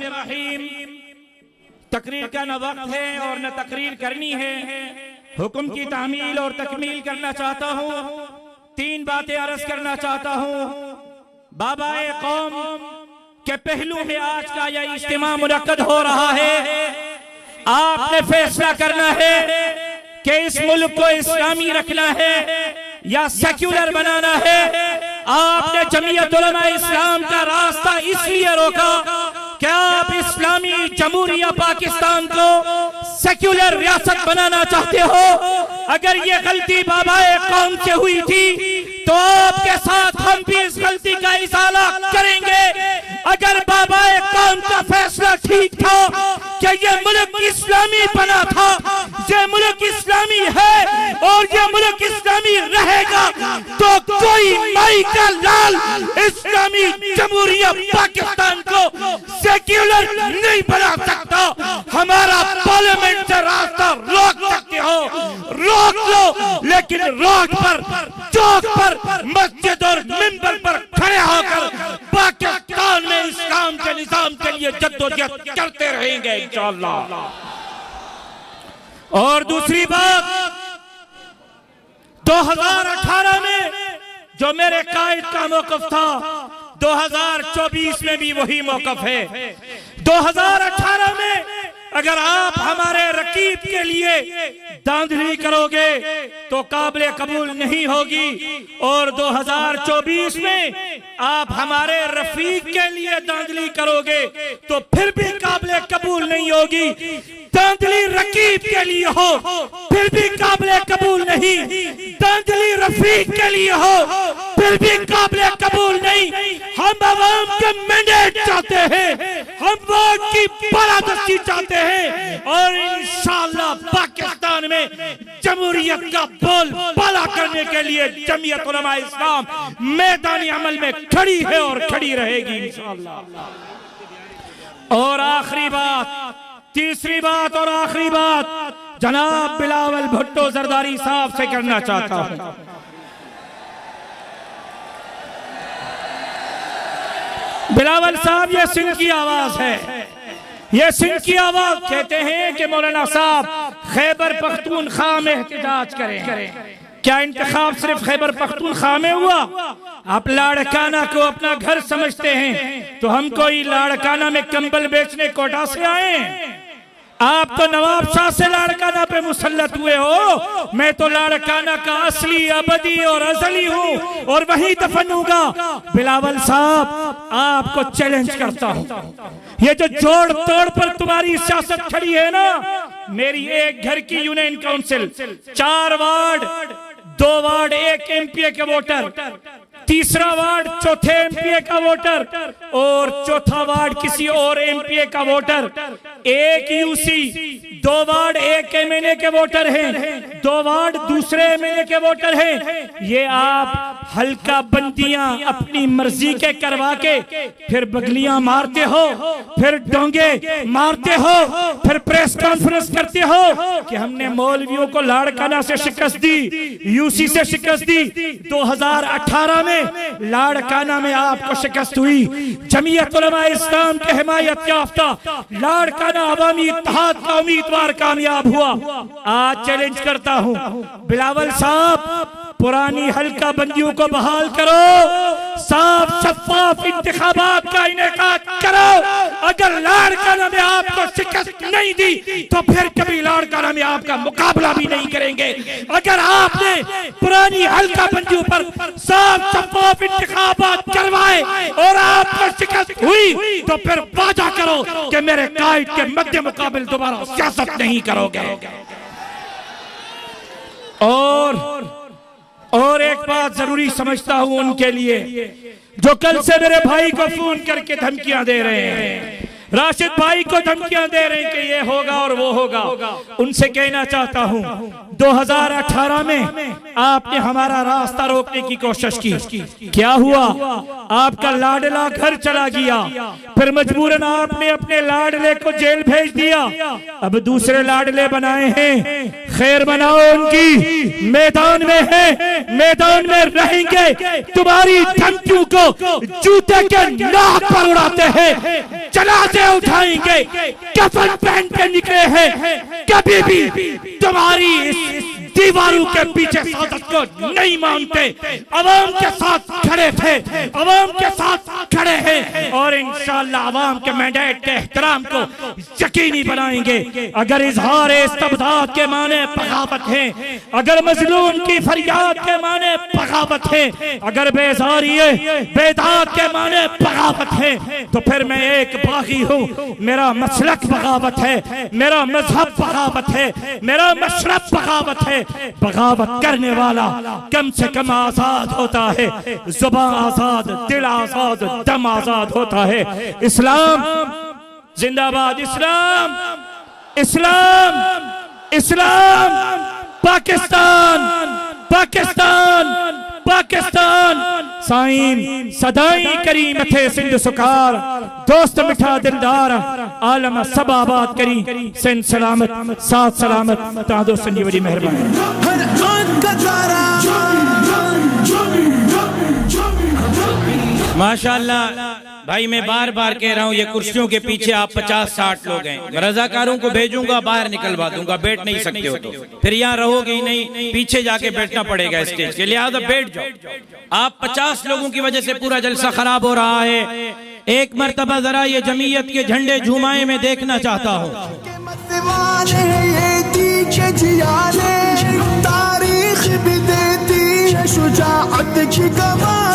बिस्मिल्लाहिर्रहमानिर्रहीम। तकरीर का न वक्त है और न तकरीर करनी है, हुक्म की तामील और तकमील करना चाहता हूँ। तीन बातें अर्ज करना चाहता हूँ। बाबाए कौम के पहलू में आज का यह इज्तिमा मुनक्कद हो रहा है। आपने फैसला करना है कि इस मुल्क को इस्लामी रखना है या सेक्युलर बनाना है। आपने जमीयत उलमा इस्लाम का रास्ता इसलिए रोका कि आप इस्लामी जमहूरिया पाकिस्तान को सेक्युलर रियासत बनाना चाहते हो। अगर ये गलती बाबाए कौम से हुई थी तो आपके साथ हम भी इस गलती का इजाला करेंगे। अगर बाबाए कौम का फैसला ठीक था कि ये मुल्क इस्लामी बना था, ये मुल्क इस्लामी है और ये मुल्क इस्लामी रहेगा, तो कोई माई का लाल इस्लामी जमहूरिया पाकिस्तान को सेक्युलर नहीं बना सकता। हमारा पार्लियामेंट से रास्ता रोक सकते हो, रोक लो, लेकिन रोड पर, चौक पर, मस्जिद और मिंबर पर खड़े होकर पाकिस्तान में इस्लाम के निजाम के लिए जद्दोजहद करते रहेंगे इंशाअल्लाह। और दूसरी बात, 2018 में जो मेरे कायद का मौकफ था, 2024 में भी वही मौकफ है। 2018 में अगर आप हमारे रकीब के लिए धांधली करोगे तो काबिल कबूल नहीं होगी, और 2024 में आप हमारे रफीक के लिए धांधली करोगे तो फिर भी काबिल कबूल नहीं होगी। धांधली रकीब के लिए हो फिर भी काबिल कबूल नहीं, धांधली रफीक के लिए हो फिर भी काबिल कबूल नहीं। हम अवाम के मैंडेट चाहते हैं, हम वोट की बालादस्ती चाहते हैं, और इंशाअल्लाह पाकिस्तान में जमहूरियत का बोल बाला करने के लिए जमीयत उलमा इस्लाम मैदानी अमल में खड़ी है और खड़ी रहेगी इंशाअल्लाह। और आखिरी बात, तीसरी बात और आखिरी बात जनाब बिलावल भुट्टो जरदारी साहब से करना चाहता हूं। बिलावल साहब, ये सिंह की आवाज है, ये सिंह की आवाज। कहते हैं कि मौलाना साहब खैबर पख्तूनख्वा में एहतजाज करें। क्या इंतखाब सिर्फ खैबर पख्तूनख्वा में हुआ? आप लाड़काना को अपना घर समझते हैं तो हम कोई लाड़काना में कंबल बेचने कोटा से आए? आप तो नवाब शाह से लाड़काना पे मुसल्लत हुए हो। मैं तो लाड़काना का असली, अबदी और अजली हूँ और वहीं दफन होगा। बिलावल साहब, आपको चैलेंज करता हूँ, ये जो जोड़ तोड़ पर तुम्हारी सियासत खड़ी है ना, मेरी एक घर की union council, 4 ward, 2 ward 1 MPa के वोटर, तीसरा वार्ड चौथे एमपीए का वोटर और चौथा वार्ड किसी और एमपीए का वोटर, 1 यूसी, 2 वार्ड 1 एमएनए के वोटर हैं, 2 वार्ड दूसरे एमएनए के वोटर हैं। ये आप हल्का बंदियां अपनी मर्जी के करवा के फिर बगलियां मारते हो, फिर डोंगे मारते हो, फिर प्रेस कॉन्फ्रेंस करते हो कि हमने मौलवियों को लाड़काना से शिकस्त दी, यूसी से शिकस्त दी। 2018 में लाड़काना में आपको शिकस्त हुई। जमीयत उलमा इस्लाम के हिमायत याफ्ता लाड़काना अवामी इत्तेहाद का उम्मीदवार कामयाब हुआ। आज चैलेंज करता हूं, बिलावल साहब, पुरानी हल्का बंदियों को बहाल करो, साफ शफाफ इंतखाबात का इनेकाद करो। अगर लाड़काना में आपको शिकस्त नहीं दी तो फिर कभी लाड़काना में आपका मुकाबला भी नहीं करेंगे। अगर आपने पुरानी हल्का बंदियों पर साफ शफाफ इंतखाबात करवाए और आपको शिकस्त हुई तो फिर वादा करो कि मेरे कायद के मध्य मुकाबले दोबारा सियासत नहीं करोगे। और एक बात जरूरी समझता हूं उनके लिए जो कल से मेरे भाई को फोन करके धमकियां दे रहे हैं, राशिद भाई को धमकियां दे रहे हैं कि ये होगा और वो होगा। उनसे कहना चाहता हूं, 2018 में आपने हमारा रास्ता रोकने की कोशिश की, क्या हुआ? आपका लाडला घर चला गया, फिर मजबूरन आपने अपने लाडले को जेल भेज दिया, अब दूसरे लाडले बनाए हैं। खैर मनाओ उनकी, मैदान में है, मैदान में रहेंगे, तुम्हारी धमकियों को जूते के नाक पर उड़ाते हैं, जनाजे उठाएंगे, कफन पहन के निकले हैं, कभी भी तुम्हारी इस दीवारों के पीछे साजिश को नहीं मानते। अवाम के साथ खड़े थे, अवाम के साथ खड़े हैं और इंशाअल्लाह अवाम के मैंडेट के एहतराम को यकीनी बनाएंगे। अगर इजहार इस्तबदाद के माने बगावत है, अगर मजलूम की फरियाद के माने बगावत है, अगर बेजारी बेदाद के माने बगावत है, तो फिर मैं एक बागी हूँ। मेरा मसलक बगावत है, मेरा मजहब बगावत है, मेरा मशरब बगावत है। बगावत करने वाला कम से कम आजाद होता है, जुबान आजाद, दिल आजाद, दम आजाद होता है। इस्लाम जिंदाबाद, इस्लाम, इस्लाम, इस्लाम, पाकिस्तान, पाकिस्तान, पाकिस्तान। साईं सदाई करीम थे सिंध सुकार, दोस्त मिठा दिलदार, आलम सब आबाद करी, सिंध सलामत, साथ सलामत, तादो संजी बड़ी मेहरबानी। माशाअल्लाह भाई, मैं बार बार कह रहा हूँ, ये कुर्सियों के पीछे आप 50-60 लोग हैं, रजाकारों को भेजूंगा, बाहर निकलवा दूंगा, बैठ नहीं सकते हो तो फिर यहाँ रहोगे ही नहीं, पीछे जाके बैठना पड़ेगा स्टेज के, लिहाजा बैठ जाओ। आप 50 लोगों की वजह से पूरा जलसा खराब हो रहा है। एक मर्तबा जरा ये जमीयत के झंडे झुमाए मैं देखना चाहता हूँ। तारीख भी देती है शुजाअत की गवाही।